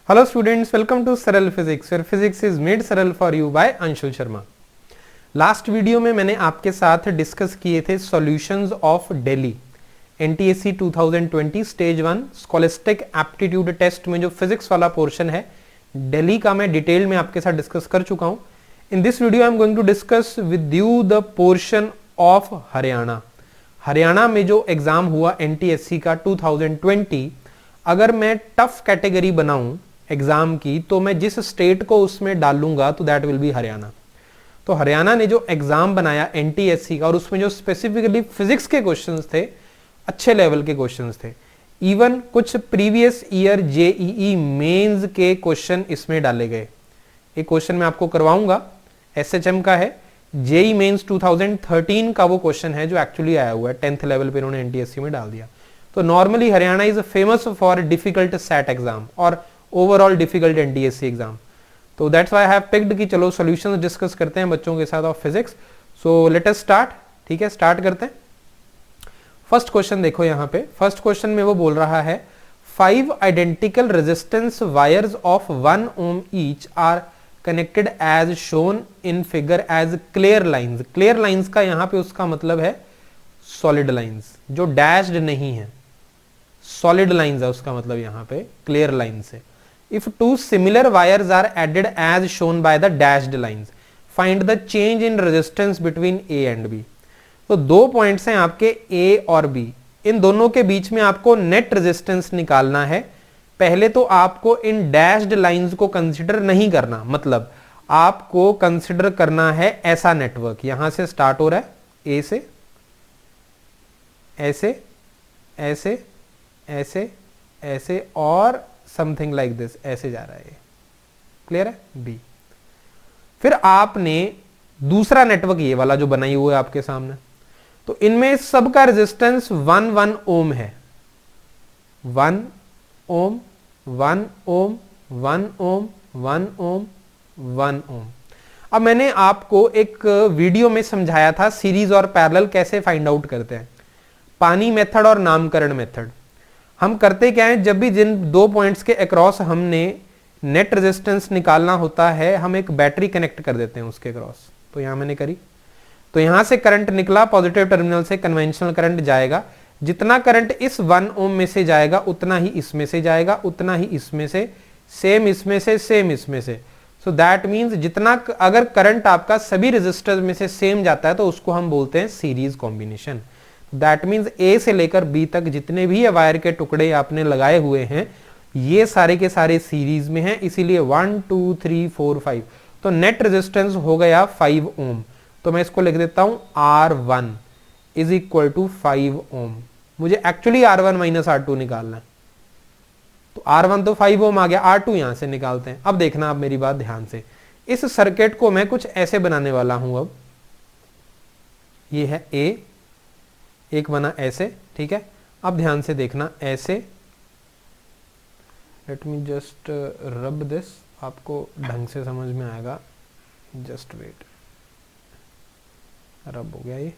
Hello students, welcome to Saral physics where physics is made saral for you by Anshul Sharma. Last video में मैंने आपके साथ discuss किए थे solutions of Delhi NTSC 2020 stage 1 scholastic aptitude test में जो फिजिक्स वाला पोर्शन है दिल्ली का मैं डिटेल में आपके साथ डिस्कस कर चुका हूं। In this video I am going to discuss with you the portion of Haryana. Haryana में जो एग्जाम हुआ एनटीएससी का 2020, अगर मैं टफ कैटेगरी बनाऊं एग्जाम की तो मैं जिस स्टेट को उसमें डालूंगा तो दैट विल बी हरियाणा। तो हरियाणा ने जो एग्जाम बनाया एनटीएससी का और उसमें जो स्पेसिफिकली फिजिक्स के क्वेश्चंस थे, अच्छे लेवल के क्वेश्चंस थे। इवन कुछ प्रीवियस ईयर जेईई मेंस के क्वेश्चन इसमें डाले गए। एक क्वेश्चन मैं आपको करवाऊंगा, एसएचएम का है, जेई मेंस 2013 का वो क्वेश्चन है जो एक्चुअली आया हुआ है 10th लेवल पे इन्होंने एनटीएससी में डाल दिया। तो normally Haryana is famous for difficult SAT exam और ओवरऑल डिफिकल्ट एनटीएससी एग्जाम। तो that's why I have picked कि चलो सॉल्यूशंस डिस्कस करते हैं बच्चों के साथ ऑफ physics. So let us start. ठीक है, स्टार्ट करते हैं। फर्स्ट क्वेश्चन देखो यहाँ पे। फर्स्ट क्वेश्चन में वो बोल रहा है 5 identical resistance wires of 1 ohm each are connected as shown in figure as clear lines. Clear lines का यहाँ पे उसका मतलब है सॉलिड लाइंस, जो डैश्ड नहीं है। सॉलिड लाइंस है उसका मतलब यहाँ पे क्लियर लाइन से। If two similar wires are added as shown by the dashed lines, find the change in resistance between A and B. तो दो पॉइंट्स हैं आपके ए और बी, इन दोनों के बीच में आपको नेट रेजिस्टेंस निकालना है। पहले तो आपको इन डैश्ड लाइंस को कंसिडर नहीं करना, मतलब आपको कंसिडर करना है ऐसा नेटवर्क, यहां से स्टार्ट हो रहा है ए से, ऐसे ऐसे ऐसे ऐसे और समथिंग लाइक दिस, ऐसे जा रहा है। क्लियर है? बी। फिर आपने दूसरा नेटवर्क ये वाला जो बनाई हुआ है आपके सामने, तो इनमें सबका रेजिस्टेंस 1 ohm है। 1 ohm 1 ohm 1 ohm 1 ohm 1 ohm। अब मैंने आपको एक वीडियो में समझाया था सीरीज और पैरेलल कैसे फाइंड आउट करते हैं। पानी मेथड और नामकरण मेथड। हम करते क्या है, जब भी जिन दो पॉइंट्स के अक्रॉस हमने नेट रेजिस्टेंस निकालना होता है, हम एक बैटरी कनेक्ट कर देते हैं उसके अक्रॉस। तो यहां मैंने करी, तो यहां से करंट निकला, पॉजिटिव टर्मिनल से कन्वेंशनल करंट जाएगा। जितना करंट इस 1 ohm में से जाएगा उतना ही इसमें से जाएगा, उतना ही इसमें से, सेम इसमें से, सेम इसमें से। सो दैट मीन्स जितना अगर करंट आपका सभी रेजिस्टर में से सेम जाता है तो उसको हम बोलते हैं सीरीज कॉम्बिनेशन। दैट मीन्स ए से लेकर बी तक जितने भी वायर के टुकड़े आपने लगाए हुए हैं ये सारे के सारे सीरीज में हैं, इसीलिए 1 2 3 4 5। तो नेट रेजिस्टेंस हो गया 5 ohm। तो मैं इसको लिख देता हूं R1 is equal to 5 ohm। मुझे एक्चुअली R1 माइनस R2 निकालना है, तो R1 तो 5 ohm आ गया, R2 यहां से निकालते हैं। अब देखना आप मेरी बात ध्यान से, इस सर्किट को मैं कुछ ऐसे बनाने वाला हूं। अब ये है A, एक बना ऐसे, ठीक है। अब ध्यान से देखना, ऐसे, late me just rub this, आपको ढंग से समझ में आएगा, जस्ट वेट। रब हो गया ये।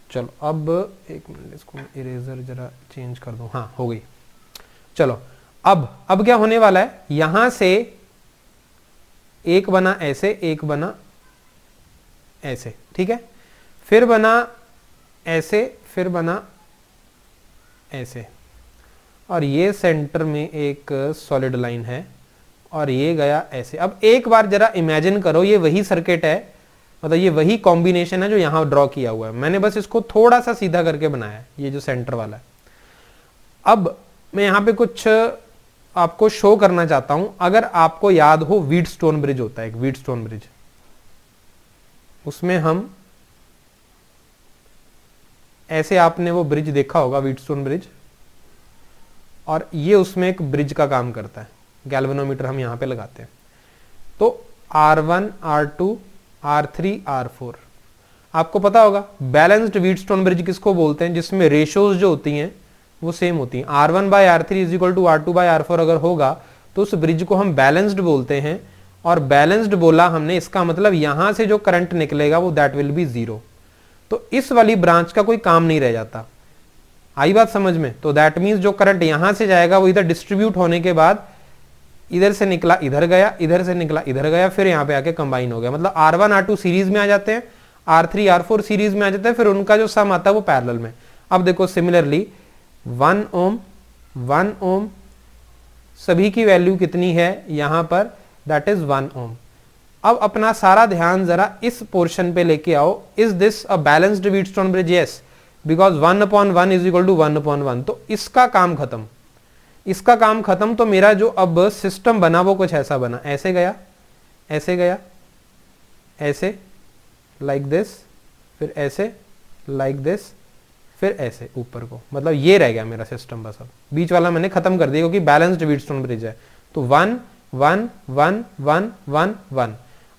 चलो अब एक मिनट, इसको इरेजर जरा चेंज कर दूं। हाँ, हो गई। चलो अब क्या होने वाला है, यहां से एक बना ऐसे, एक बना ऐसे, ठीक है। फिर बना ऐसे, फिर बना ऐसे, और ये सेंटर में एक सॉलिड लाइन है और ये गया ऐसे। अब एक बार जरा इमेजिन करो, ये वही सर्किट है, मतलब ये वही कॉम्बिनेशन है जो यहां ड्रॉ किया हुआ है। मैंने बस इसको थोड़ा सा सीधा करके बनाया है, ये जो सेंटर वाला है। अब मैं यहां पे कुछ आपको शो करना चाहता हूं। अगर आपको याद हो, व्हीटस्टोन ब्रिज होता है, एक व्हीटस्टोन ब्रिज, उसमें हम ऐसे, आपने वो ब्रिज देखा होगा, व्हीटस्टोन ब्रिज, और ये उसमें एक ब्रिज का काम करता है। गैल्वेनोमीटर हम यहां पे लगाते हैं। तो R1 R2 R3 R4 आपको पता होगा। बैलेंस्ड व्हीटस्टोन ब्रिज किसको बोलते हैं, जिसमें रेशियोज जो होती हैं वो सेम होती हैं। R1 by R3 is equal to R2 by R4 अगर होगा तो उस ब्रिज को हम बैलेंस्ड बोलते हैं। और बैलेंस्ड बोला हमने, इसका मतलब यहां से जो करंट निकलेगा वो दैट विल बी 0। तो इस वाली ब्रांच का कोई काम नहीं रह जाता। आई बात समझ में? तो दैट मीन्स जो करंट यहां से जाएगा वो इधर डिस्ट्रीब्यूट होने के बाद इधर से निकला इधर गया, इधर से निकला इधर गया, फिर यहाँ पे आके कंबाइन हो गया, मतलब R1 R2 सीरीज में आ जाते हैं, R3 R4 सीरीज में आ जाते हैं, फिर उनका जो सम आता है वो पैरेलल में। अब देखो सिमिलरली 1 ओम 1 ओम सभी की वैल्यू कितनी है यहाँ पर, दैट इज 1 ओम। अब अपना सारा ध्यान जरा इस पोर्शन पे लेके आओ, is this a balanced Wheatstone bridge? Yes, because 1/1 is equal to 1/1। तो इसका काम खत्म, इसका काम खत्म। तो मेरा जो अब सिस्टम बना वो कुछ ऐसा बना, ऐसे गया, ऐसे गया, ऐसे लाइक दिस, फिर ऐसे लाइक दिस, फिर ऐसे ऊपर को, मतलब ये रह गया मेरा सिस्टम बस। अब बीच वाला मैंने खत्म कर दिया क्योंकि बैलेंस्ड व्हीटस्टोन ब्रिज है। तो 1 1 1 1 1 1,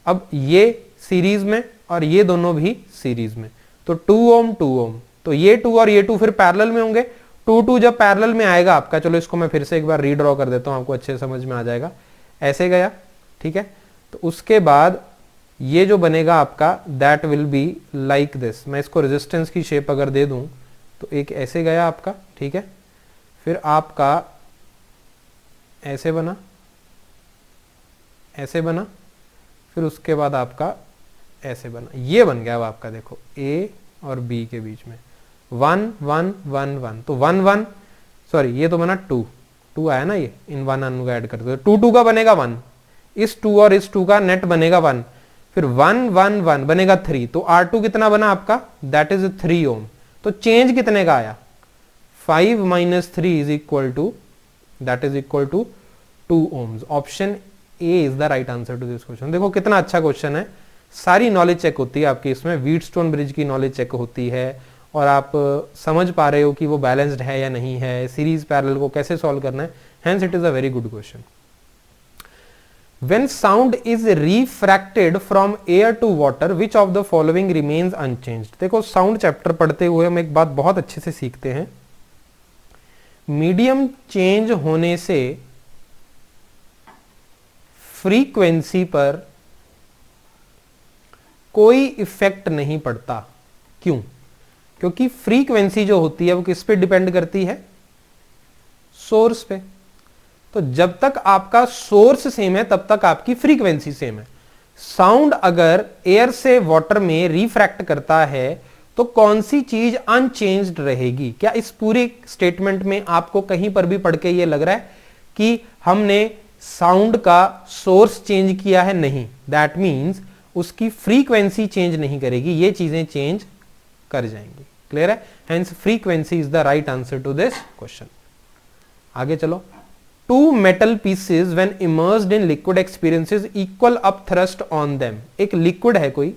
अब ये सीरीज में और ये दोनों भी सीरीज में, तो 2 ओम 2 ओम, तो ये 2 और ये 2 फिर पैरेलल में होंगे। 2 2 जब पैरेलल में आएगा आपका, चलो इसको मैं फिर से एक बार रीड्रॉ कर देता हूं, आपको अच्छे समझ में आ जाएगा। ऐसे गया, ठीक है, तो उसके बाद ये जो बनेगा आपका that will be like this. मैं इसको रेजिस्टेंस की शेप अगर दे दूं तो एक ऐसे गया आपका, ठीक है, फिर आपका ऐसे बना, ऐसे बना, फिर उसके बाद आपका ऐसे बना, ये बन गया अब आपका। देखो A और B के बीच में 1 1 1 1, तो 1 1 सॉरी ये तो बना 2 2 आया ना, ये इन 1 1 को ऐड कर दो, 2 2 का बनेगा 1, इस 2 और इस 2 का नेट बनेगा 1, फिर 1 1 1 बनेगा 3, तो R2 कितना बना आपका, दैट इज 3 ओम। तो चेंज कितने का आया, 5 - 3 is equal to, that is equal to 2 ohms. Option A is the right answer to this question. देखो कितना अच्छा क्वेश्चन है, सारी नॉलेज चेक होती है आपकी इसमें, व्हीटस्टोन ब्रिज की नॉलेज चेक होती है, और आप समझ पा रहे हो कि वो बैलेंस्ड है या नहीं है, सीरीज पैरेलल को कैसे सॉल्व करना है, hence it is a very good question. When sound is refracted from air to water, which of the following remains unchanged? देखो साउंड चैप्टर पढ़ते हुए हम एक बात बहुत अच्छे से सीखते हैं, मीडियम चेंज होने से फ्रीक्वेंसी पर कोई इफेक्ट नहीं पड़ता। क्यों? क्योंकि फ्रीक्वेंसी जो होती है वो किस पे डिपेंड करती है, सोर्स पे। तो जब तक आपका सोर्स सेम है तब तक आपकी फ्रीक्वेंसी सेम है। साउंड अगर एयर से वाटर में रिफ्रैक्ट करता है तो कौन सी चीज अनचेंज्ड रहेगी? क्या इस पूरे स्टेटमेंट में आपको कहीं पर भी पढ़ के ये लग रहा है कि हमने साउंड का सोर्स चेंज किया है? नहीं, दैट मीन्स उसकी फ्रीक्वेंसी चेंज नहीं करेगी, ये चीजें चेंज कर जाएंगी। क्लियर है? Hence frequency is the right answer to this question. आगे चलो। Two metal pieces when immersed in liquid experiences equal up thrust on them। एक लिक्विड है कोई,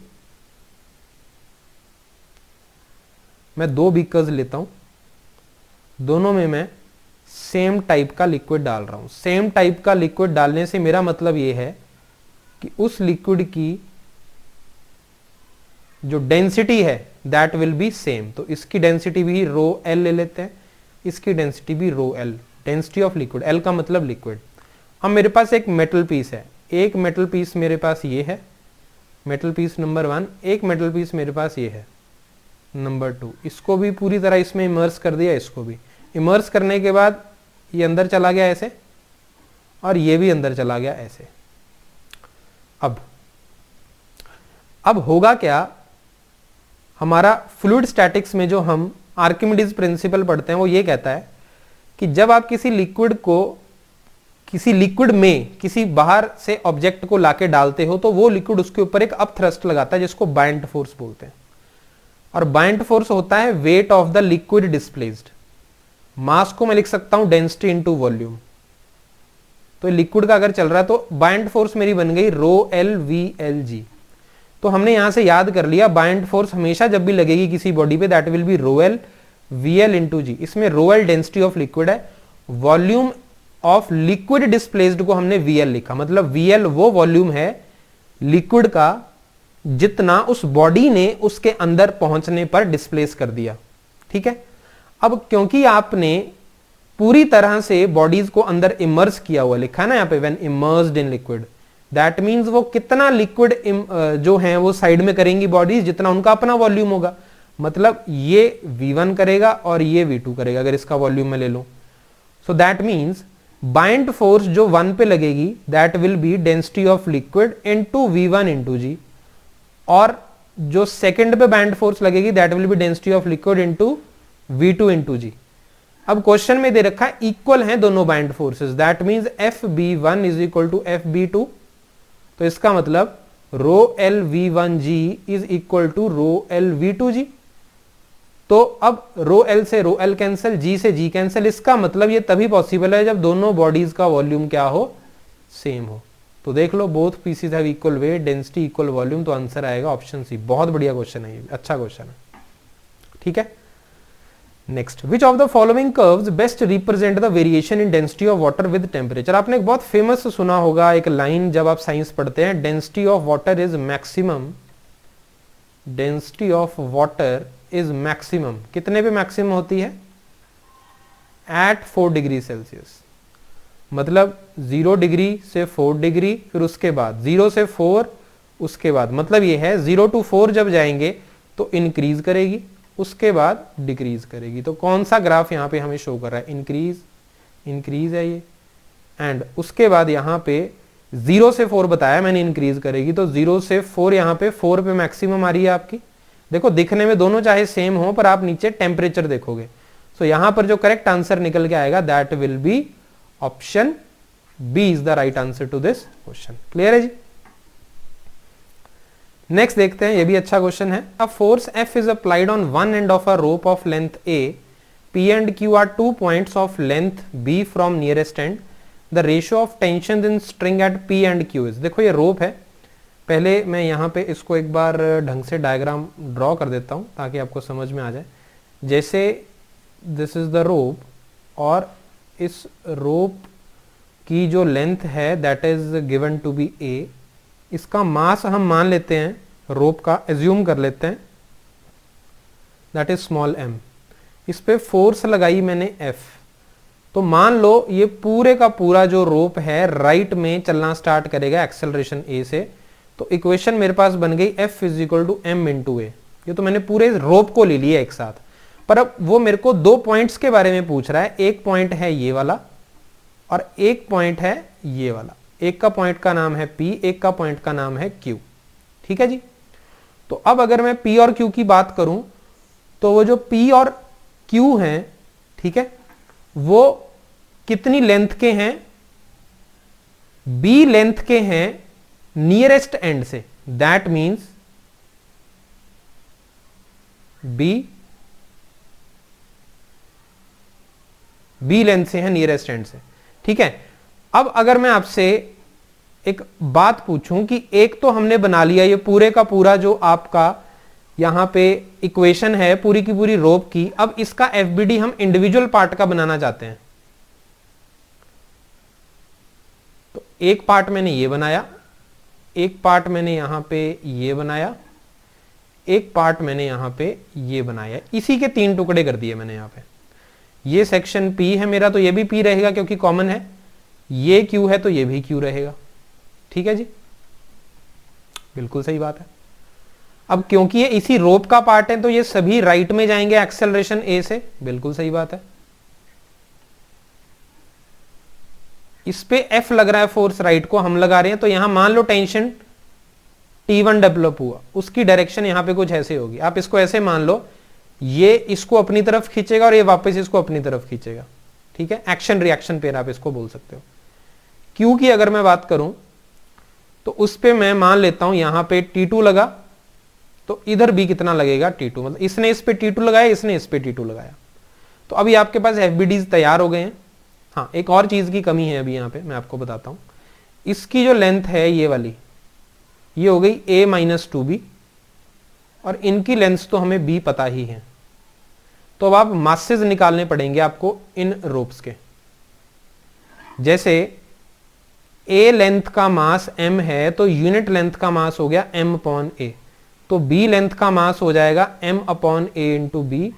मैं 2 बीकर्स लेता हूं, दोनों में मैं सेम टाइप का लिक्विड डाल रहा हूं। सेम टाइप का लिक्विड डालने से मेरा मतलब यह है कि उस लिक्विड की जो डेंसिटी है दैट विल बी सेम। तो इसकी डेंसिटी भी रो एल ले लेते हैं, इसकी डेंसिटी भी रो L, density of liquid, L का मतलब लिक्विड। अब मेरे पास एक मेटल पीस है, एक मेटल पीस मेरे पास ये है, मेटल पीस नंबर 1, एक मेटल पीस मेरे पास ये है नंबर 2। इसको भी पूरी तरह इसमें इमर्स कर दिया, इसको भी इमर्स करने के बाद ये अंदर चला गया ऐसे, और ये भी अंदर चला गया ऐसे। अब होगा क्या, हमारा फ्लूइड स्टैटिक्स में जो हम आर्किमिडीज प्रिंसिपल पढ़ते हैं वो ये कहता है कि जब आप किसी लिक्विड को, किसी लिक्विड में किसी बाहर से ऑब्जेक्ट को लाके डालते हो तो वो लिक्विड उसके ऊपर एक अप थ्रस्ट लगाता है जिसको बाइंड फोर्स बोलते हैं। और बाइंड फोर्स होता है weight of the liquid displaced. Mass को मैं लिख सकता हूं डेंसिटी इनटू वॉल्यूम। तो लिक्विड का अगर चल रहा है तो बाइंड फोर्स मेरी बन गई rho L V L G. तो हमने यहां से याद कर लिया बाइंड फोर्स हमेशा जब भी लगेगी किसी बॉडी पे that will be rho L VL into g. इसमें rho L density of liquid है, वॉल्यूम ऑफ लिक्विड डिस्प्लेस्ड को हमने VL लिखा, मतलब VL वो वॉल्यूम है लिक्विड का जितना उस बॉडी ने उसके अंदर पहुंचने पर डिस्प्लेस कर दिया। ठीक है, अब क्योंकि आपने पूरी तरह से बॉडीज को अंदर इमर्स किया हुआ, लिखा है ना यहाँ पे when immersed in liquid, that means वो कितना लिक्विड जो है वो साइड में करेंगी बॉडीज जितना उनका अपना वॉल्यूम होगा। मतलब ये V1 करेगा और ये V2 करेगा अगर इसका वॉल्यूम में ले लो। So that means buoyant force जो 1 पे लगेगी that will be density of liquid into V1 into g, और जो सेकंड पे बाइंड फोर्स लगेगी that will be density of liquid into V2 into g. अब क्वेश्चन में दे रखा है इक्वल हैं दोनों buoyant forces, that means FB1 is equal to FB2, तो इसका मतलब rho L V1G is equal to rho L V2G। तो अब रो एल से रो एल कैंसिल, जी से जी कैंसिल, इसका मतलब ये तभी पॉसिबल है जब दोनों बॉडीज का वॉल्यूम क्या हो, सेम हो। तो देख लो both pieces have equal weight, density, equal volume, तो आंसर आएगा ऑप्शन सी। बहुत बढ़िया क्वेश्चन है ये, अच्छा क्वेश्चन है, ठीक है। Next, which of the following curves best represent the variation in density of water with temperature. आपने एक बहुत फेमस सुना होगा एक लाइन जब आप साइंस पढ़ते हैं, density of water is maximum, density of water is maximum, कितने पे मैक्सिमम होती है, एट 4 डिग्री सेल्सियस। मतलब 0 डिग्री से 4 डिग्री, फिर उसके बाद 0 से 4, उसके बाद मतलब ये है 0 to 4 जब जाएंगे तो इंक्रीज करेगी, उसके बाद डिक्रीज करेगी। तो कौन सा ग्राफ यहाँ पे हमें शो कर रहा है, इंक्रीज, इंक्रीज है ये, एंड उसके बाद यहाँ पे 0 से 4 बताया मैंने इंक्रीज करेगी, तो 0 से 4 यहाँ पे 4 पे मैक्सिमम आ रही है आपकी। देखो दिखने में दोनों चाहे सेम हो पर आप नीचे टेम्परेचर देखोगे, सो यहां पर जो करेक्ट आंसर निकल के आएगा that will be option B is the right answer to this question. Clear है जी। नेक्स्ट देखते हैं, ये भी अच्छा क्वेश्चन है। A force F is applied on one end of a rope of length A, P and Q are 2 points of length B from nearest end. The ratio of tension in string at P and Q is, देखो ये रोप है, पहले मैं यहाँ पे इसको एक बार ढंग से डायग्राम ड्रॉ कर देता हूँ ताकि आपको समझ में आ जाए। जैसे दिस इज द रोप, और इस रोप की जो लेंथ है that is given to be A, इसका मास हम मान लेते हैं, रोप का एज्यूम कर लेते हैं दैट इज स्मॉल m, इस पे फोर्स लगाई मैंने F, तो मान लो ये पूरे का पूरा जो रोप है राइट में चलना स्टार्ट करेगा एक्सेलरेशन A से, तो इक्वेशन मेरे पास बन गई F is equal to m into a. ये तो मैंने पूरे रोप को ले लिया एक साथ, पर अब वो मेरे को 2 पॉइंट्स के बारे में पूछ रहा है। एक पॉइंट है ये वाला और एक पॉइंट है ये वाला, एक का पॉइंट का नाम है P, एक का पॉइंट का नाम है Q, ठीक है जी। तो अब अगर मैं P और Q की बात करूं तो वो जो P और Q हैं, ठीक है, वो कितनी लेंथ के हैं, B लेंथ के हैं नियरेस्ट एंड से, दैट मींस बी लेंथ से है नियरेस्ट एंड से, ठीक है। अब अगर मैं आपसे एक बात पूछूं कि एक तो हमने बना लिया ये पूरे का पूरा जो आपका यहां पे इक्वेशन है पूरी की पूरी रोप की, अब इसका एफबीडी हम इंडिविजुअल पार्ट का बनाना चाहते हैं। तो एक पार्ट मैंने ये बनाया, एक पार्ट मैंने यहां पे ये बनाया, एक पार्ट मैंने यहां पे ये बनाया, इसी के 3 टुकड़े कर दिए मैंने यहां पे। ये सेक्शन P है मेरा, तो ये भी P रहेगा क्योंकि कॉमन है, ये Q है तो ये भी Q रहेगा, ठीक है जी, बिल्कुल सही बात है। अब क्योंकि ये इसी रोप का पार्ट है तो ये सभी राइट में जाएंगे एक्सेलरेशन A से, बिल्कुल सही बात है। इस पे F लग रहा है फोर्स, राइट को हम लगा रहे हैं, तो यहां मान लो टेंशन T1 डेवलप हुआ, उसकी डायरेक्शन यहां पे कुछ ऐसे होगी। आप इसको ऐसे मान लो, ये इसको अपनी तरफ खींचेगा और ये वापस इसको अपनी तरफ खींचेगा, ठीक है, एक्शन रिएक्शन पेयर आप इसको बोल सकते हो। Q की अगर मैं बात करूं तो उस पे मैं मान लेता हूं यहां पे T2 लगा, तो इधर भी कितना लगेगा T2, मतलब इसने इस पे T2 लगाया, इसने इस पे T2 लगाया, तो अभी आपके पास FBDs तैयार हो गए हैं। हाँ, एक और चीज की कमी है अभी यहाँ पे, मैं आपको बताता हूं। इसकी जो लेंथ है ये वाली, ये हो गई A माइनस 2B, और इनकी लेंथ तो हमें B पता ही है, तो अब आप मासेस निकालने पड़ेंगे आपको इन रोप्स के। जैसे A लेंथ का मास m है तो यूनिट लेंथ का मास हो गया m अपॉन a, तो B लेंथ का मास हो जाएगा m upon a into B,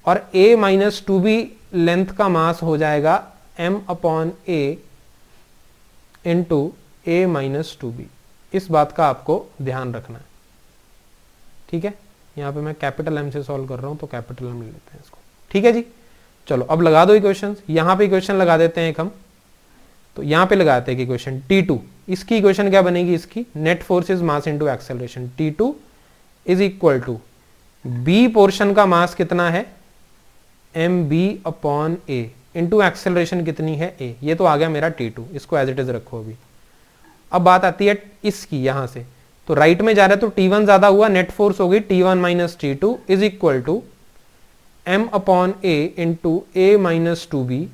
और A माइनस 2B लेंथ का मास हो जाएगा m upon a into a minus 2B। इस बात का आपको ध्यान रखना है, ठीक है। यहाँ पे मैं कैपिटल M से सॉल्व कर रहा हूँ तो कैपिटल M ले लेते हैं इसको, ठीक है जी। चलो अब लगा दो इक्वेशंस, यहाँ पे इक्वेशन लगा देते हैं एक हम, तो यहां पे लगाते हैं कि इक्वेशन T2, इसकी इक्वेशन क्या बनेगी, इसकी net force is mass into acceleration, T2 is equal to B portion का मास कितना है mb upon a into acceleration कितनी है a, ये तो आ गया मेरा T2, इसको एज इट इज रखो अभी। अब बात आती है इसकी, यहां से तो राइट में जा रहा है तो T1 ज्यादा हुआ, नेट फोर्स हो गई T1 minus T2 is equal to m upon a into a minus 2b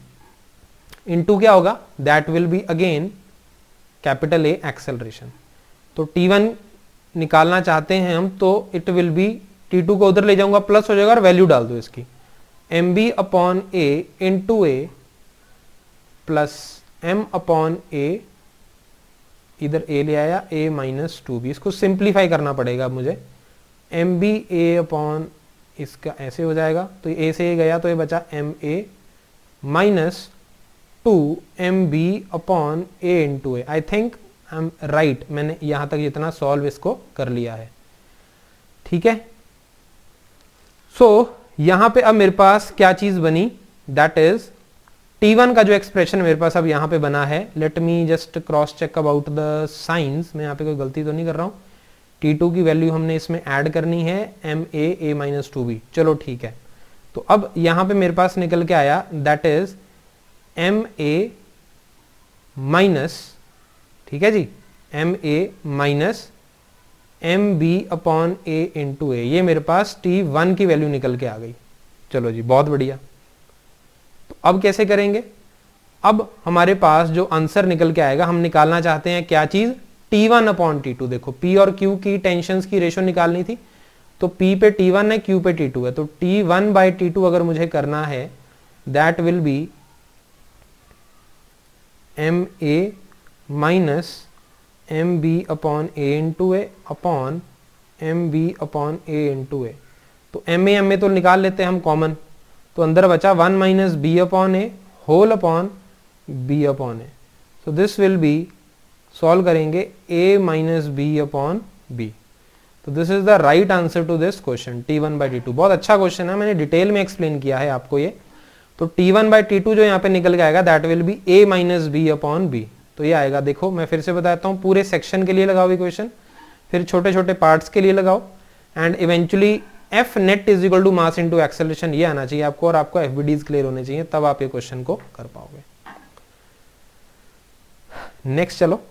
into क्या होगा, that will be again capital A acceleration. तो T1 निकालना चाहते हैं हम तो इट विल बी, T2 को उधर ले जाऊंगा प्लस हो जाएगा और वैल्यू डाल दो इसकी, mb upon a into a plus m upon a, इधर a ले आया a माइनस 2b, इसको सिंप्लीफाई करना पड़ेगा मुझे, mb a अपॉन इसका ऐसे हो जाएगा, तो a से a गया तो ये बचा ma minus 2mb upon a into a। I think I am right, मैंने यहां तक जितना सॉल्व इसको कर लिया है, ठीक है। सो यहां पे अब मेरे पास क्या चीज बनी, दैट इज T1 का जो एक्सप्रेशन मेरे पास अब यहां पे बना है, let me just cross check about the science, मैं यहां पे कोई गलती तो नहीं कर रहा हूं। T2 की वैल्यू हमने इसमें ऐड करनी है ma a माइनस 2b, चलो ठीक है। तो अब यहां पे मेरे पास निकल के आया दैट इज ma माइनस, ठीक है जी, ma minus mb upon a into a, ये मेरे पास T1 की वैल्यू निकल के आ गई। चलो जी बहुत बढ़िया। तो अब कैसे करेंगे, अब हमारे पास जो आंसर निकल के आएगा, हम निकालना चाहते हैं क्या चीज, T1 अपॉन T2। देखो P और Q की टेंशंस की रेशो निकालनी थी, तो P पे T1 है, Q पे T2 है, तो T1 बाई T2 अगर मुझे करना है that will be ma minus mb upon a into a upon mb upon a into a. तो ma तो निकाल लेते हैं हम कॉमन, तो अंदर बचा 1 minus b upon a whole upon b upon a। So this will be, solve करेंगे a minus b upon b। तो this is the right answer to this question T1 by T2। बहुत अच्छा question है, मैंने detail में explain किया है आपको ये। तो T1 बाई T2 जो यहाँ पे निकल के आएगा that will B a minus b upon b। तो ये आएगा, देखो मैं फिर से बताता हूँ, पूरे सेक्शन के लिए लगाओ इक्वेशन, फिर छोटे छोटे पार्ट्स के लिए लगाओ, and eventually F net is equal to mass into acceleration, ये आना चाहिए आपको, और आपको FBDs क्लियर होने चाहिए, तब आप ये क्वेश्चन को कर पाओगे। नेक्स्ट चलो,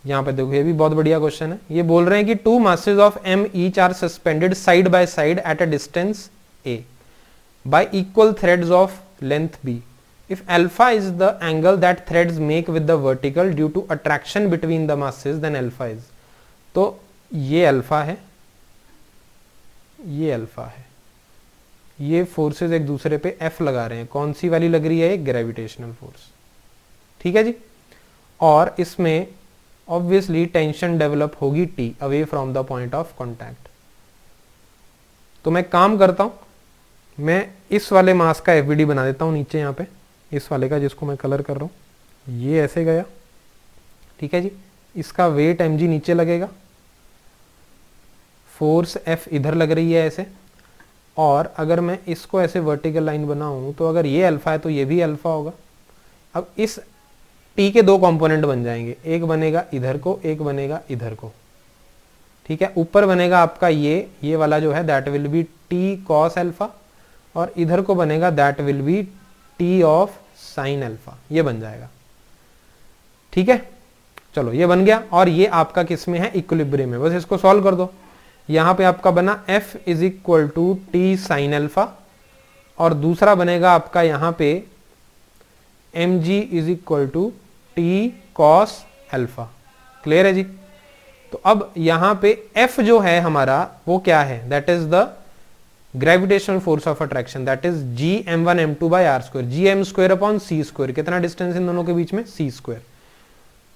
यहाँ पे देखो ये भी बहुत बढ़िया क्वेश्चन है। ये बोल रहे हैं कि 2 masses of m each are suspended side by side at a distance a by equal threads of length b. If alpha is the angle that threads make with the vertical due to attraction between the masses, then alpha is. तो ये alpha है, ये alpha है, ये forces एक दूसरे पे F लगा रहे हैं, कौन सी वाली लग रही है, एक ग्रेविटेशनल फोर्स, ठीक है जी। और इसमें ऑब्वियसली टेंशन डेवलप होगी T away from the point of contact. तो मैं काम करता हूं, मैं इस वाले मास का FBD बना देता हूं नीचे यहाँ पे, इस वाले का जिसको मैं कलर कर रहा हूं, ये ऐसे गया, ठीक है जी। इसका वेट mg नीचे लगेगा, फोर्स F इधर लग रही है ऐसे, और अगर मैं इसको ऐसे वर्टिकल लाइन बनाऊं तो अगर ये अल्फा है तो ये भी अल्फा होगा। अब इस T के 2 कंपोनेंट बन जाएंगे, एक बनेगा इधर को, एक बनेगा इधर को, ठीक है। ऊपर बनेगा आपका ये वाला जो है that will B T cos alpha, और इधर को बनेगा that will B T of sine alpha, ये बन जाएगा, ठीक है। चलो ये बन गया, और ये आपका किस में है, इक्विलिब्रियम में, बस इसको सॉल्व कर दो। यहां पे आपका बना F is equal to T sine alpha, और दूसरा बनेगा आपका यहां पे mg is equal to T cos alpha. Clear है जी। तो अब यहां पे F जो है हमारा वो क्या है, that is the gravitational force of attraction, that is gm1 m2 by r square, gm square upon c square. कितना डिस्टेंस इन दोनों के बीच में, c स्क्वायर।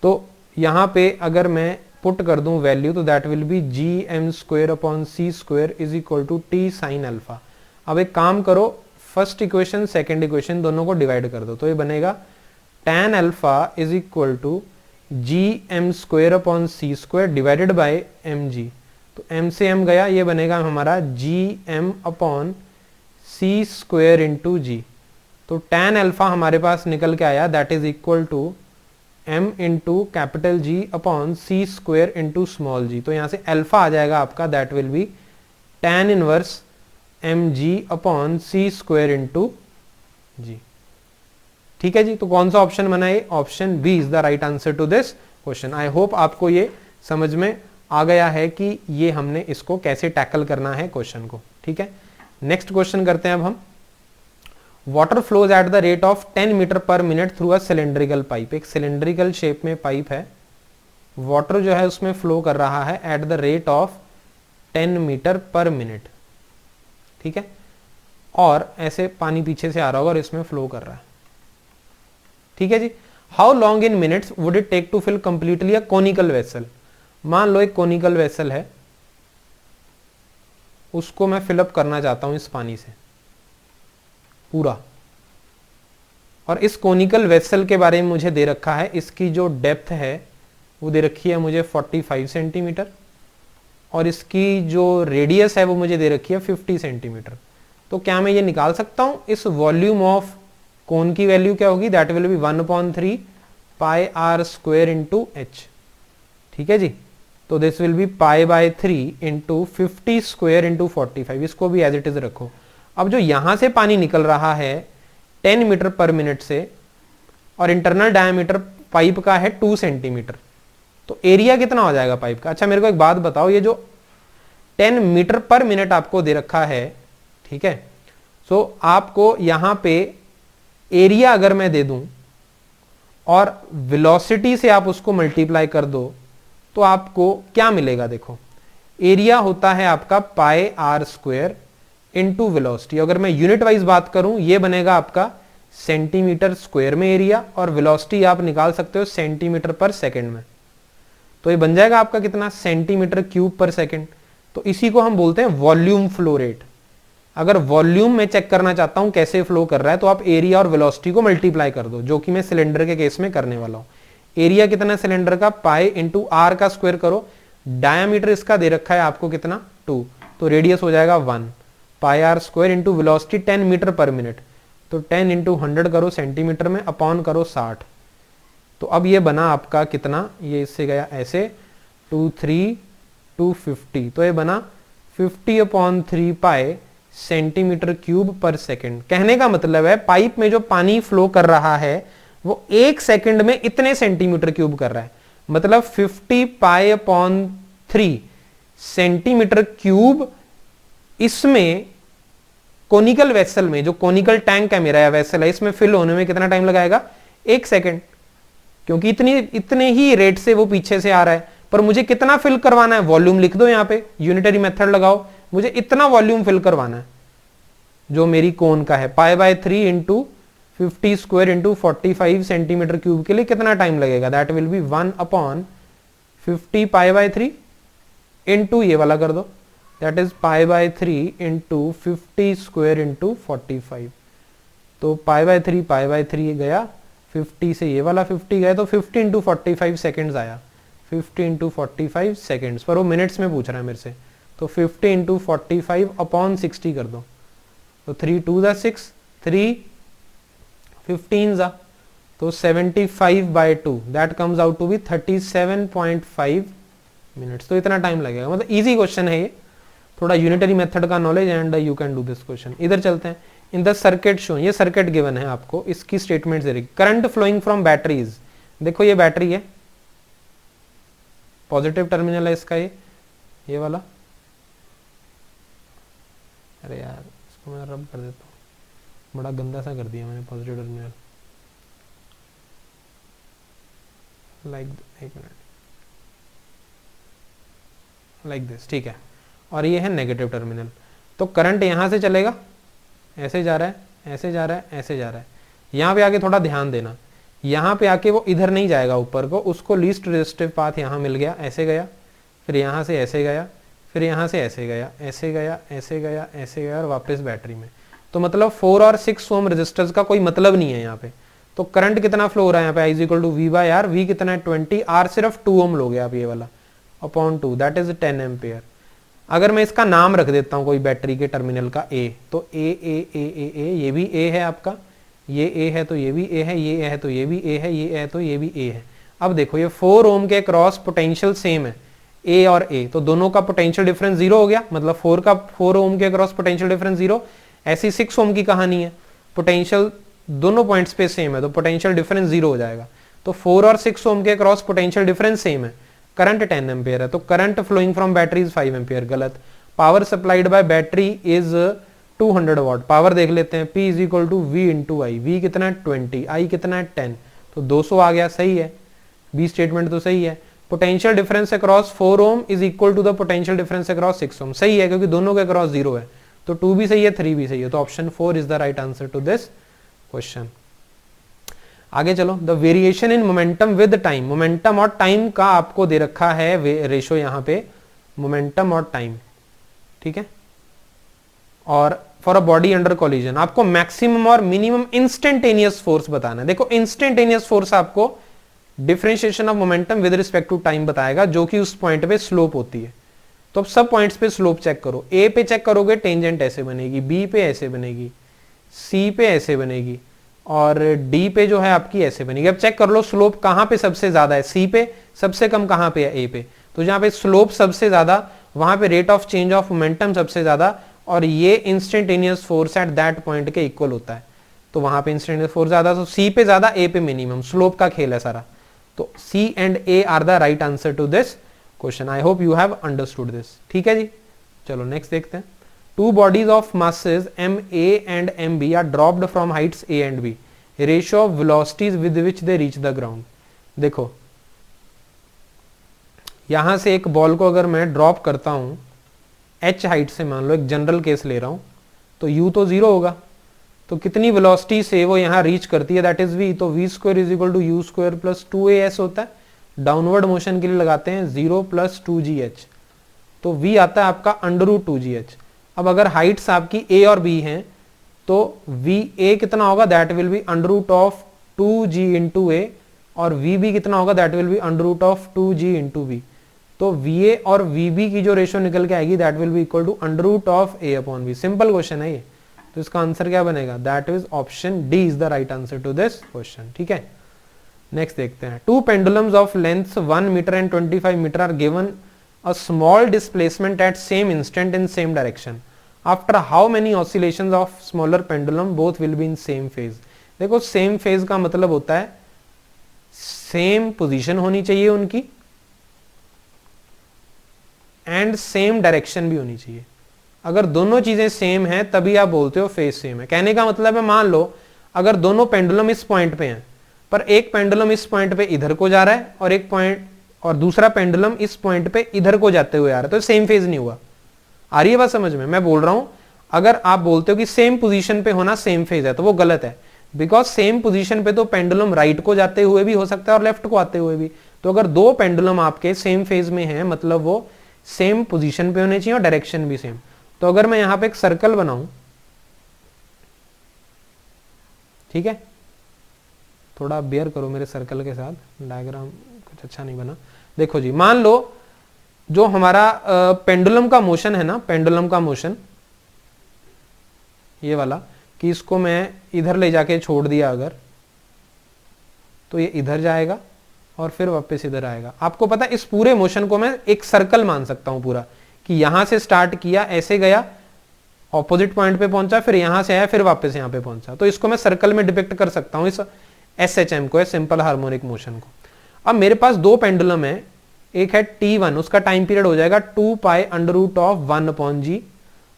तो यहां पे अगर मैं पुट कर दूं वैल्यू तो that will be gm square upon c square is equal to T sine alpha. अब एक काम करो, फर्स्ट इक्वेशन सेकेंड इक्वेशन दोनों को डिवाइड कर दो, तो ये बनेगा tan alpha is equal to gm square upon c square divided by mg। तो m से m गया, ये बनेगा हमारा gm अपॉन c स्क्वायर इंटू g। तो tan अल्फा हमारे पास निकल के आया that is equal to m into capital G upon c square into small g। तो यहां से अल्फा आ जाएगा आपका, that will be tan inverse mg upon c square into g. ठीक है जी, तो कौन सा ऑप्शन बना है? Option B is the right answer to this question. I hope आपको ये समझ में आ गया है कि ये हमने इसको कैसे टैकल करना है क्वेश्चन को। ठीक है, नेक्स्ट क्वेश्चन करते हैं अब हम। Water flows at the rate of 10 metre per minute through a cylindrical pipe. एक सिलेंड्रिकल शेप में पाइप है, वाटर जो है उसमें फ्लो कर रहा है at the rate of 10 metre per minute. ठीक है, और ऐसे पानी पीछे से आ रहा होगा और इसमें फ्लो कर रहा है। ठीक है जी, how long in minutes would it take to fill completely a conical vessel. मान लो एक कोनिकल वेसल है, उसको मैं फिलअप करना चाहता हूं इस पानी से पूरा, और इस कोनिकल वेसल के बारे में मुझे दे रखा है, इसकी जो डेप्थ है वो दे रखी है मुझे 45 सेंटीमीटर, और इसकी जो रेडियस है वो मुझे दे रखी है 50 सेंटीमीटर। तो क्या मैं ये निकाल सकता हूं? इस वॉल्यूम ऑफ कोन की वैल्यू क्या होगी? That will be 1/3 pi r square into h. ठीक है जी, तो this will be π/3 into 50 square into 45। इसको भी एज इट इज रखो। अब जो यहां से पानी निकल रहा है 10 मीटर पर मिनट से, और इंटरनल डायमीटर पाइप का है 2 सेंटीमीटर, तो एरिया कितना हो जाएगा पाइप का? अच्छा मेरे को एक बात बताओ, ये जो 10 मीटर पर मिनट आपको दे रखा है, ठीक है, सो आपको यहां पे एरिया अगर मैं दे दूं और वेलोसिटी से आप उसको मल्टीप्लाई कर दो, तो आपको क्या मिलेगा? देखो, एरिया होता है आपका पाई आर स्क्वेयर इंटू वेलोसिटी। अगर मैं यूनिट वाइज बात करूं, ये बनेगा आपका सेंटीमीटर स्क्वायर में एरिया, और वेलोसिटी आप निकाल सकते हो सेंटीमीटर पर सेकंड में। तो ये बन जाएगा आपका कितना? सेंटीमीटर क्यूब पर सेकंड। तो इसी को हम बोलते हैं वॉल्यूम फ्लो रेट। अगर वॉल्यूम में चेक करना चाहता हूं कैसे फ्लो कर रहा है, तो आप एरिया और वेलोसिटी को मल्टीप्लाई कर दो, जो कि मैं सिलेंडर के केस में करने वाला हूं। एरिया कितना सिलेंडर का? पाई इंटू आर का स्क्वायर करो, डायामीटर इसका दे रखा है आपको कितना? 2, तो रेडियस हो जाएगा 1 pi r square into velocity 10 metre per minute, तो 10 इंटू 100 करो सेंटीमीटर में, अपॉन करो 60। तो अब ये बना आपका कितना? ये इससे गया ऐसे 2 3 250, तो ये बना 50/3 पाई सेंटीमीटर क्यूब पर सेकंड। कहने का मतलब है पाइप में जो पानी फ्लो कर रहा है वो 1 सेकंड में इतने सेंटीमीटर क्यूब कर रहा है, मतलब 50 π/3 सेंटीमीटर क्यूब। इसमें कोनिकल वेसल में, जो कोनिकल टैंक है मेरा या वेसल है, इसमें फिल होने में कितना टाइम लगाएगा? 1 सेकंड, क्योंकि इतने ही रेट से वो पीछे से आ रहा है। पर मुझे कितना फिल करवाना है? वॉल्यूम लिख दो यहां पे, यूनिटरी मेथड लगाओ, मुझे इतना वॉल्यूम फिल करवाना है जो मेरी कोन का है। π/3 into 50 square into 45 centimetre cube के लिए कितना टाइम लगेगा? दैट विल बी 1/50 π/3 इंटू ये वाला कर दो, that is π/3 into 50 square into 45। तो π/3 गया, 50 से ये वाला 50 गया, तो 50 इंटू 45 सेकेंड्स आया, 50 इंटू 45 सेकेंड्स, पर वो मिनट्स में पूछ रहा है मेरे से। तो 50 इंटू 45 अपॉन 60 कर दो, तो 3 2 6, 3 15 जा, तो 75/2, that comes out to be 37.5 minutes. तो इतना टाइम लगेगा। मतलब इजी क्वेश्चन है ये, थोड़ा यूनिटरी मेथड का knowledge and you can do this question. इधर चलते हैं। इन द सर्किट शो, ये सर्किट गिवन है आपको, इसकी स्टेटमेंट दे रही। करंट फ्लोइंग फ्रॉम बैटरीज, देखो ये बैटरी है, पॉजिटिव टर्मिनल है इसका, ये वाला। अरे यार इसको मैं रब कर देता हूँ, बड़ा गंदा सा कर दिया मैंने पॉजिटिव टर्मिनल। लाइक, एक मिनट, लाइक दिस, ठीक है। और ये है नेगेटिव टर्मिनल। तो करंट यहां से चलेगा, ऐसे जा रहा है, ऐसे जा रहा है, ऐसे जा रहा है। यहां पे आके थोड़ा ध्यान देना, यहां पे आके वो इधर नहीं जाएगा ऊपर को, उसको लीस्ट रेजिस्टिव पाथ यहां मिल गया, ऐसे गया, फिर यहां से ऐसे गया, फिर यहां से ऐसे गया, ऐसे गया, ऐसे गया, ऐसे गया, और वापस बैटरी में। तो मतलब 4 और 6 ओम रेजिस्टर्स का कोई मतलब नहीं है यहाँ पे। तो करंट कितना फ्लो हो रहा है यहाँ पे? I = V/R, V कितना है 20, R सिर्फ 2 ओम लोगे आप, ये वाला अपॉन 2, दैट इज 10 एम्पियर। अगर मैं इसका नाम रख देता हूँ कोई बैटरी के टर्मिनल का A, तो A, ये भी A है आपका, ये A है तो ये भी A है, ये A है तो ये भी A है, ये A है तो ये भी A है। अब देखो ये 4 ओम के क्रॉस पोटेंशियल सेम है ए और ए, तो दोनों का पोटेंशियल डिफरेंस 0 हो गया, मतलब 4 ओम के क्रॉस पोटेंशियल डिफरेंस 0। ऐसी 6 ओम की कहानी है, पोटेंशियल दोनों पॉइंट्स पे सेम है तो पोटेंशियल डिफरेंस 0 हो जाएगा। तो 4 और 6 ओम के क्रॉस पोटेंशियल डिफरेंस सेम है, करंट 10 एम्पियर है, तो current flowing from battery is 5 ampere, गलत। Power supplied by battery is 200 watt, power देख लेते हैं, P is equal to V into I, V कितना है 20, I कितना है 10, तो 200 आ गया, सही है, B स्टेटमेंट तो सही है। Potential difference across 4 ohm is equal to the potential difference across 6 ohm, सही है क्योंकि दोनों के अक्रॉस 0 है, तो 2 भी सही है 3 भी सही है, तो option 4 is the right answer to this question. आगे चलो, the variation in momentum with time, momentum और टाइम का आपको दे रखा है रेशो यहां पे, मोमेंटम और टाइम, ठीक है। और for a body under collision आपको मैक्सिमम और मिनिमम इंस्टेंटेनियस फोर्स बताना है। देखो इंस्टेंटेनियस फोर्स आपको differentiation of momentum with respect to time बताएगा, जो कि उस पॉइंट पे स्लोप होती है। तो अब सब पॉइंट्स पे स्लोप चेक करो, ए पे चेक करोगे टेंजेंट ऐसे बनेगी, बी पे ऐसे बनेगी, सी पे ऐसे बनेगी, और डी पे जो है आपकी ऐसे बनेगी। अब चेक कर लो स्लोप कहां पे सबसे ज्यादा है, सी पे, सबसे कम कहां पे है, ए पे। तो जहां पे स्लोप सबसे ज्यादा वहां पे rate of change of momentum सबसे ज्यादा, और ये instantaneous force at that point के इक्वल होता है, तो वहां पे इंस्टेंटेनियस फोर्स ज्यादा, तो सी पे ज्यादा, ए पे मिनिमम, स्लोप का खेल है सारा। तो C and A are the right answer to this question. I hope you have understood this, ठीक है जी। चलो नेक्स्ट देखते हैं। Two bodies of masses MA and MB are dropped from heights A and B. Ratio of velocities with which they reach the ground. देखो यहां से एक बॉल को अगर मैं ड्रॉप करता हूं h हाइट से, मान लो एक जनरल केस ले रहा हूं, तो u तो 0 होगा, तो कितनी वेलोसिटी से वो यहां रीच करती है, दैट इज v, तो v square is equal to u square plus 2as होता है। डाउनवर्ड मोशन के लिए लगाते हैं 0 प्लस 2gh, तो v आता है आपका अंडर रूट 2gh। अब अगर हाइट्स आपकी a और b हैं तो va कितना होगा, that will be under root of 2g into a, और vb कितना होगा, that will be under root of 2g into b. तो va और vb की जो रेशियो निकल के आएगी that will be equal to under root of a upon b। Simple question है ये, तो इसका आंसर क्या बनेगा, that is option D is the right answer to this question, ठीक है। नेक्स्ट देखते हैं। Two pendulums of length 1 metre and 25 metre are given a small displacement at same instant in same direction. After how many oscillations of smaller pendulum both will be in same phase? देखो same phase का मतलब होता है same position होनी चाहिए उनकी and same direction भी होनी चाहिए। अगर दोनों चीजें सेम हैं तभी आप बोलते हो फेज सेम है। कहने का मतलब है, मान लो अगर दोनों पेंडुलम इस पॉइंट पे हैं, पर एक पेंडुलम इस पॉइंट पे इधर को जा रहा है और एक पॉइंट और दूसरा पेंडुलम इस पॉइंट पे इधर को जाते हुए आ रहा है, तो सेम फेज नहीं हुआ। आ रही है बात समझ में? मैं बोल रहा हूं अगर आप बोलते हो कि सेम पोजीशन पे होना सेम फेज है तो वो गलत है, बिकॉज सेम पोजीशन पे तो पेंडुलम राइट को जाते हुए भी हो सकता है और लेफ्ट को आते हुए भी। तो अगर दो पेंडुलम आपके सेम फेज में हैं मतलब वो सेम पोजीशन पे होने चाहिए और डायरेक्शन भी सेम। तो अगर मैं यहां पे एक सर्कल बनाऊं, ठीक है, थोड़ा बेयर करो मेरे सर्कल के साथ, डायग्राम कुछ अच्छा नहीं बना। देखो जी, मान लो जो हमारा पेंडुलम का मोशन है ना, पेंडुलम का मोशन ये वाला, कि इसको मैं इधर ले जाके छोड़ दिया अगर, तो ये इधर जाएगा और फिर वापस इधर आएगा। आपको पता है इस पूरे मोशन को मैं एक सर्कल मान सकता हूं पूरा, कि यहां से स्टार्ट किया, ऐसे गया, ऑपोजिट पॉइंट पे पहुंचा, फिर यहां से आया, फिर वापस यहां पे पहुंचा। तो इसको मैं सर्कल में डिपिक्ट कर सकता हूं, इस SHM को, सिंपल हार्मोनिक मोशन को। अब मेरे पास दो पेंडुलम है, एक है T1, उसका टाइम पीरियड हो जाएगा 2 pi under root of 1 upon g,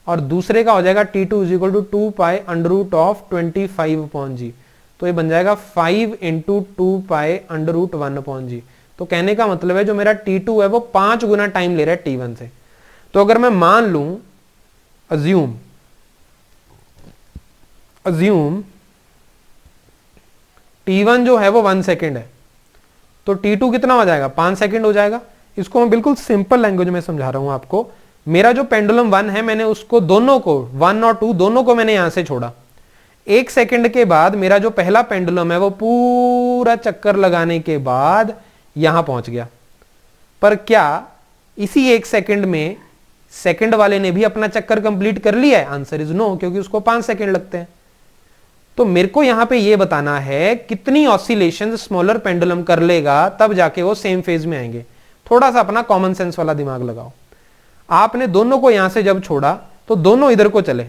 और दूसरे का हो जाएगा T2 is equal to 2 pi under root of 25 upon g. तो ये बन जाएगा 5 into 2 pi under root 1 upon g. तो कहने का मतलब है जो मेरा T2 है वो 5 गुना टाइम ले रहा है T1 से। तो अगर मैं मान लूं, अज्यूम T1 जो है वो 1 सेकेंड है, तो T2 कितना हो जाएगा, 5 सेकेंड हो जाएगा। इसको मैं बिल्कुल सिंपल लैंग्वेज में समझा रहा हूं आपको। मेरा जो पेंडुलम 1 है, मैंने उसको दोनों को 1 और 2 दोनों को मैंने यहां से छोड़ा। 1 सेकेंड के बाद मेरा जो पहला पेंडुलम है वो पूरा चक्कर लगाने के बाद यहां पहुंच गया। पर क्या इसी 1 सेकेंड में सेकेंड वाले ने भी अपना चक्कर कंप्लीट कर लिया है? आंसर इज नो, क्योंकि उसको 5 सेकेंड लगते हैं। तो मेरे को यहां पे ये बताना है कितनी ऑसिलेशन स्मॉलर पेंडुलम कर लेगा तब जाके वो सेम फेज में आएंगे। थोड़ा सा अपना कॉमन सेंस वाला दिमाग लगाओ। आपने दोनों को यहां से जब छोड़ा तो दोनों इधर को चले,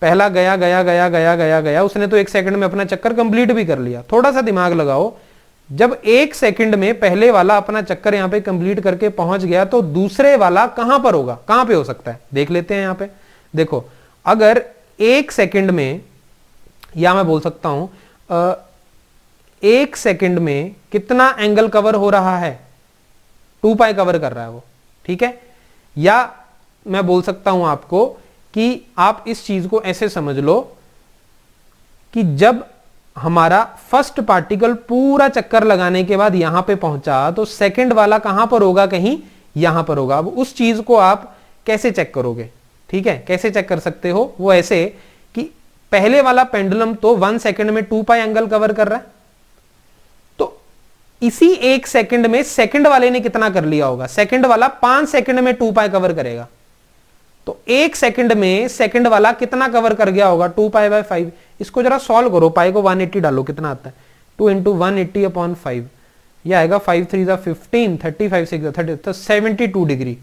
पहला गया गया गया गया गया गया, उसने तो 1 सेकंड में अपना चक्कर कंप्लीट भी कर लिया। थोड़ा सा दिमाग लगाओ, जब 1 सेकंड में पहले वाला अपना चक्कर यहां पे कंप्लीट करके पहुंच गया तो दूसरे वाला कहां पर होगा, कहां पे हो सकता है, देख लेते हैं। यहां पे देखो, अगर 1 सेकंड में, या मैं बोल सकता हूं 1 सेकंड में कितना एंगल कवर हो रहा है, 2 पाई कवर कर रहा है वो, ठीक है। या मैं बोल सकता हूं आपको कि आप इस चीज को ऐसे समझ लो कि जब हमारा फर्स्ट पार्टिकल पूरा चक्कर लगाने के बाद यहां पे पहुंचा तो सेकंड वाला कहां पर होगा, कहीं यहां पर होगा। अब उस चीज को आप कैसे चेक करोगे, ठीक है, कैसे चेक कर सकते हो, वो ऐसे कि पहले वाला पेंडुलम तो 1 सेकंड में 2 पाई एंगल कवर कर रहा है, तो इसी 1 सेकंड में सेकंड वाले ने कितना कर लिया होगा, सेकंड वाला 5 सेकंड में 2 पाई कवर करेगा। तो 1 सेकंड में सेकंड वाला कितना कवर कर गया होगा, 2 पाई बाय 5। इसको जरा सॉल्व करो, पाई को 180 डालो, कितना आता है, 2 इंटू 180 अपॉन 5, यह आएगा 5 3 15, 35 6 30, तो 72 डिग्री।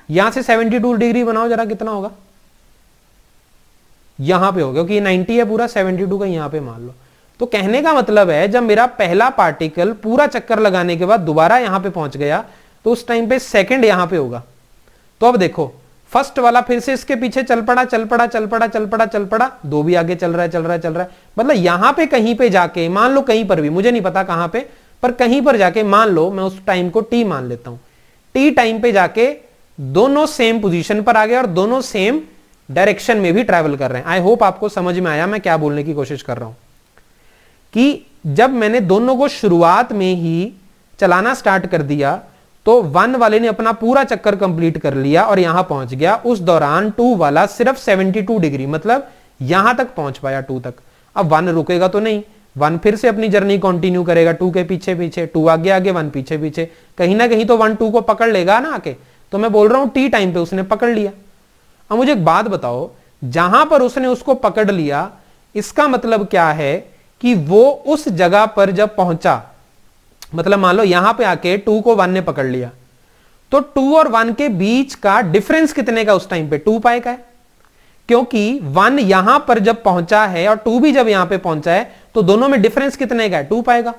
यहां से 72 डिग्री बनाओ जरा, कितना होगा, यहां पे होगा, क्योंकि 90 है पूरा, 72 का यहां पे मान लो। तो कहने का मतलब है जब मेरा पहला पार्टिकल पूरा चक्कर लगाने के बाद दोबारा यहां पे पहुंच गया तो उस टाइम पे सेकंड यहां पे होगा। तो अब देखो, फर्स्ट वाला फिर से इसके पीछे चल पड़ा चल पड़ा चल पड़ा चल पड़ा चल पड़ा, 2 भी आगे चल रहा है चल रहा है चल रहा है, मतलब यहां पे कहीं पे जाके, मान लो कहीं पर भी, मुझे नहीं पता कहां पे, पर कहीं पर जाके मान लो, मैं उस टाइम को टी मान लेता हूं, टी टाइम पे जाके दोनों सेम पोजीशन पर आ गए और दोनों सेम डायरेक्शन में भी ट्रैवल कर रहे हैं। आई होप आपको समझ में आया मैं क्या बोलने की कोशिश कर रहा हूं, कि जब मैंने दोनों को शुरुआत में ही चलाना स्टार्ट कर दिया तो 1 वाले ने अपना पूरा चक्कर कंप्लीट कर लिया और यहां पहुंच गया। उस दौरान 2 वाला सिर्फ 72 डिग्री, मतलब यहां तक पहुंच पाया, 2 तक। अब 1 रुकेगा तो नहीं, 1 फिर से अपनी जर्नी कंटिन्यू करेगा, 2 के पीछे पीछे, 2 आगे आगे 1 पीछे पीछे, कहीं ना कहीं तो 1 2 को पकड़ लेगा ना आके। तो मैं बोल रहा हूं टी टाइम पे उसने पकड़ लिया। अब मुझे एक बात बताओ, जहां पर उसने उसको पकड़ लिया, इसका मतलब क्या है कि वो उस जगह पर जब पहुंचा, मतलब मान लो यहां पे आके 2 को 1 ने पकड़ लिया, तो 2 और 1 के बीच का डिफरेंस कितने का उस टाइम पे, 2 पाई का है, क्योंकि 1 यहां पर जब पहुंचा है और 2 भी जब यहां पे पहुंचा है तो दोनों में डिफरेंस कितने का है, 2 पाई का।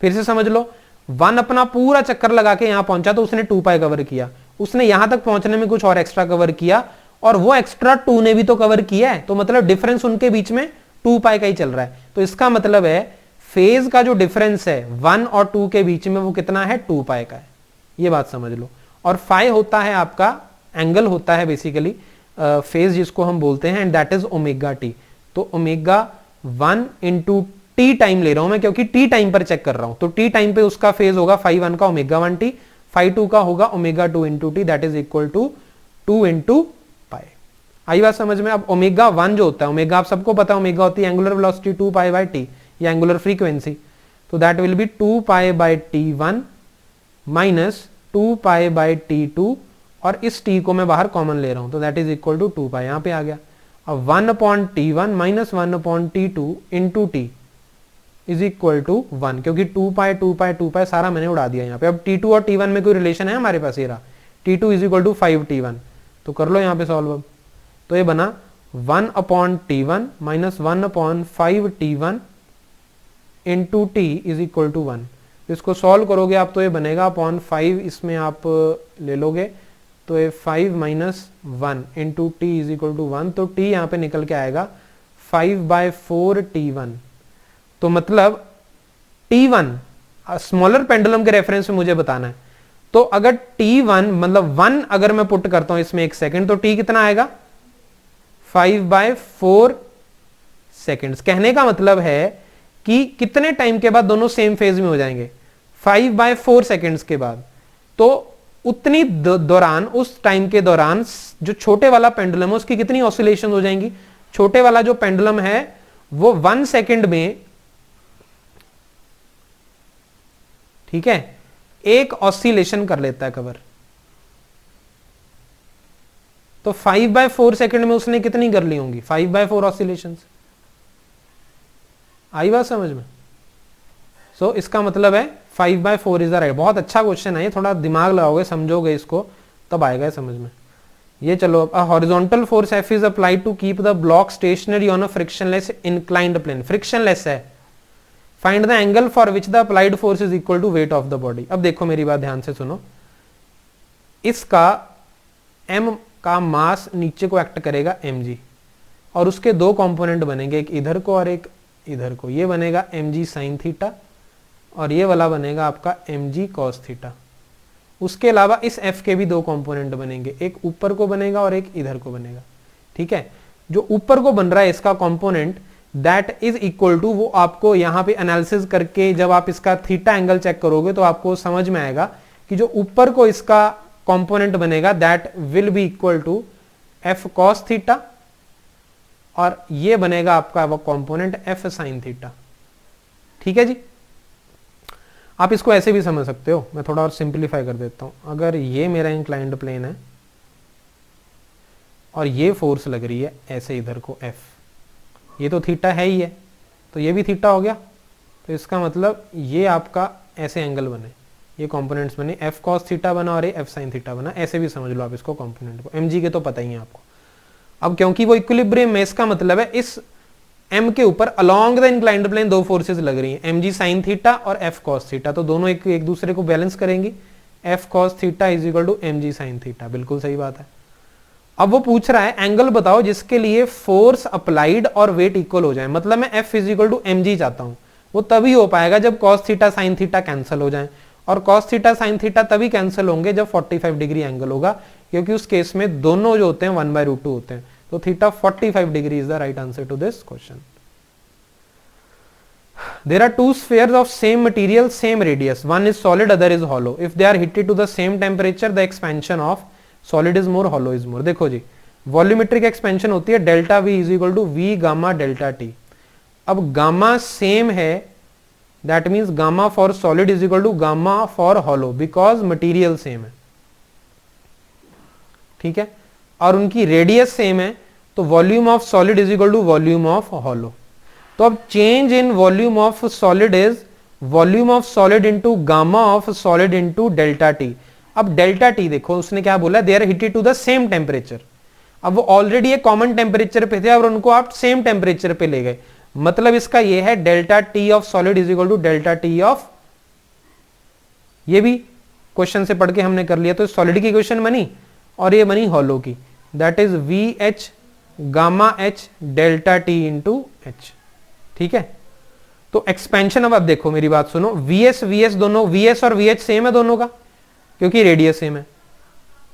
फिर से समझ लो, 1 अपना पूरा चक्कर लगा के यहां पहुंचा तो उसने 2 पाई कवर किया, उसने यहां तक पहुंचने में कुछ और एक्स्ट्रा कवर किया और वो एक्स्ट्रा 2 ने भी तो कवर किया है, तो मतलब डिफरेंस उनके बीच में 2 पाई का ही चल रहा है। तो इसका मतलब है फेज का जो डिफरेंस है 1 और 2 के बीच में वो कितना है, 2 पाई का है। ये बात समझ लो। और फाई होता है आपका एंगल, होता है बेसिकली फेज जिसको हम बोलते हैं, and that is omega T. तो ओमेगा 1 इंटू टी टाइम ले रहा हूं मैं, क्योंकि टी टाइम पर चेक कर रहा हूं, तो टी टाइम पे उसका फेज होगा फाई 1 का ओमेगा 1 टी, फाई 2 का होगा omega 2 into t, that is equal to 2 into pi. आई बात समझ में। अब ओमेगा 1 जो होता है, ओमेगा आप सबको पता है, ओमेगा होती है angular velocity 2 pi by T, या एंगुलर फ्रीक्वेंसी, तो that will B 2 pi by T1 minus 2 pi by T2, और इस T को मैं बाहर कॉमन ले रहा हूं, तो that is equal to 2 pi, यहां पे आ गया। अब 1 upon T1 minus 1 upon T2 into T is equal to 1, क्योंकि 2 पाई 2 पाई 2 पाई सारा मैंने उड़ा दिया यहाँ पे। अब T2 और T1 में कोई रिलेशन है हमारे पास, ये रहा T2 is equal to 5T1, तो कर लो यहाँ पे सॉल्व। अब तो ये बना 1 upon T1 minus 1 upon 5T1 into T is equal to 1। इसको सॉल्व करोगे आप तो ये बनेगा अपॉन 5, इसमें आप ले लोगे तो ये 5 minus 1 into T is equal to 1, तो टी यहाँ पे निकल के आएगा 5/4T1। तो मतलब T1 स्मॉलर पेंडुलम के रेफरेंस में मुझे बताना है, तो अगर T1 मतलब 1 अगर मैं पुट करता हूं इसमें 1 सेकंड, तो T कितना आएगा, 5/4 सेकंड्स। कहने का मतलब है कि कितने टाइम के बाद दोनों सेम फेज में हो जाएंगे, 5/4 सेकंड्स के बाद। तो उतनी दौरान, उस टाइम के दौरान जो छोटे वाला पेंडुलम है उसकी कितनी ऑसिलेशन हो जाएंगी। छोटे वाला जो पेंडुलम है वो 1 सेकंड में, ठीक है, 1 ऑसिलेशन कर लेता है कवर। तो 5/4 सेकंड में उसने कितनी कर ली होंगी, 5/4 ऑसिलेशंस। आई बात समझ में? सो इसका मतलब है 5/4 इज द राइट। बहुत अच्छा क्वेश्चन है ये, थोड़ा दिमाग लगाओगे समझोगे इसको तब आएगा समझ में। ये चलो, a horizontal force F is applied to keep the block stationary on a frictionless inclined plane. Frictionless है, find the angle for which the applied force is equal to weight of the body. अब देखो मेरी बात ध्यान से सुनो, इसका m का मास नीचे को एक्ट करेगा mg, और उसके दो कंपोनेंट बनेंगे, एक इधर को और एक इधर को। ये बनेगा mg साइन थीटा और ये वाला बनेगा आपका mg कॉस थीटा। उसके अलावा इस f के भी दो कंपोनेंट बनेंगे, एक ऊपर को बनेगा और एक इधर को बनेगा। ठीक है, जो ऊपर को बन रहा है इसका component that is equal to, वो आपको यहाँ पे एनालिसिस करके जब आप इसका थीटा एंगल चेक करोगे तो आपको समझ में आएगा कि जो ऊपर को इसका कंपोनेंट बनेगा that will be equal to f cos theta, और ये बनेगा आपका वो कंपोनेंट f sin थीटा। ठीक है जी, आप इसको ऐसे भी समझ सकते हो, मैं थोड़ा और सिंप्लीफाई कर देता हूं। अगर ये मेरा इंक्लाइंड प्लेन है और ये फोर्स लग रही है ऐसे इधर को f, ये तो थीटा है ही है, तो ये भी थीटा हो गया, तो इसका मतलब ये आपका ऐसे एंगल बने, ये कंपोनेंट्स बने, f cos थीटा बना और ये f sin थीटा बना। ऐसे भी समझ लो आप इसको कंपोनेंट को, mg के तो पता ही है आपको। अब क्योंकि वो इक्विलिब्रियम में, इसका मतलब है इस m के ऊपर अलोंग द इंक्लाइंड प्लेन दो फोर्सेस लग रही हैं, mg sin थीटा और f cos थीटा, तो दोनों एक दूसरे को बैलेंस करेंगी। f cos theta is equal to mg sin theta, बिल्कुल सही बात है। अब वो पूछ रहा है एंगल बताओ जिसके लिए फोर्स अप्लाइड और वेट इक्वल हो जाए, मतलब मैं f is equal to mg चाहता हूं। वो तभी हो पाएगा जब cos theta sin theta cancel हो जाए, और cos थीटा sin थीटा तभी कैंसिल होंगे जब 45 डिग्री एंगल होगा, क्योंकि उस केस में दोनों जो होते हैं 1/√2 होते हैं। तो theta 45 degree is the right answer to this question. There are two spheres of same material, same radius. One is solid, other is hollow. If they are heated to the same temperature, the expansion of solid is more, hollow is more. देखो जी, volumetric expansion होती है delta V is equal to V gamma delta T। अब gamma same है, that means gamma for solid is equal to gamma for hollow, because material same है। ठीक है, और उनकी रेडियस सेम है, तो volume of solid is equal to volume of hollow. तो अब change in volume of solid is volume of solid into gamma of solid into delta T. अब डेल्टा टी देखो उसने क्या बोला, they are heated to the same temperature. अब वो already एक कॉमन टेम्परेचर पे थे और उनको आप सेम टेम्परेचर पे ले गए, मतलब इसका ये है delta T of solid is equal to delta T of, ये भी क्वेश्चन से पढ़ के हमने कर लिया। तो सॉलिड की क्वेश्चन बनी और ये बनी हॉलो की, that is V H gamma H delta T into h. ठीक है, तो एक्सपेंशन अब देखो मेरी बात सुनो, वीएस दोनों, वीएस और वीएच सेम है दोनों का क्योंकि रेडियस सेम है,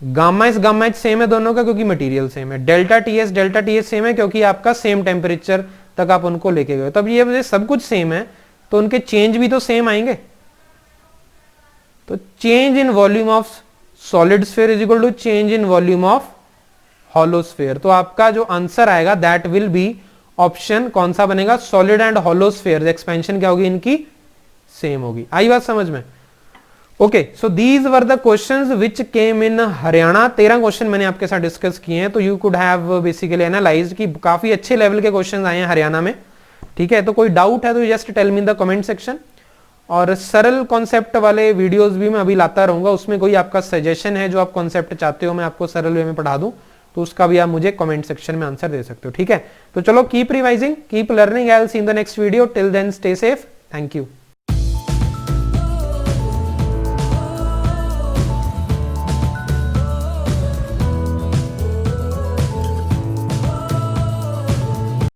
गामा एच सेम है दोनों का क्योंकि मटेरियल सेम है, डेल्टा टीएस सेम है क्योंकि आपका सेम टेम्परेचर तक आप उनको लेके गए। तब ये सब कुछ सेम है तो उनके चेंज भी तो सेम आएंगे। तो change in volume of solid sphere is equal to change in volume of hollow sphere. तो आपका जो आंसर आएगा दैट विल बी ऑप्शन, कौन सा बनेगा, solid and hollow sphere expansion क्या होगी इनकी, सेम होगी। आई बात समझ में? Okay, so these were the questions which came in Haryana. 13 question मैंने आपके साथ डिस्कस किए हैं, तो you could have basically analysed कि काफी अच्छे लेवल के क्वेश्चंस आए हैं हरियाणा में। ठीक है, तो कोई डाउट है तो just tell me in the comment section. और सरल कॉन्सेप्ट वाले वीडियोस भी मैं अभी लाता रहूंगा, उसमें कोई आपका सजेशन है जो आप कॉन्सेप्ट चाहते हो मैं आपको सरल वे में पढ़ा दूं, तो उसका भी आप मुझे कमेंट सेक्शन में आंसर दे सकते हो। ठीक है, तो चलो keep revising, keep learning, I will see in the next video, till then stay safe, thank you.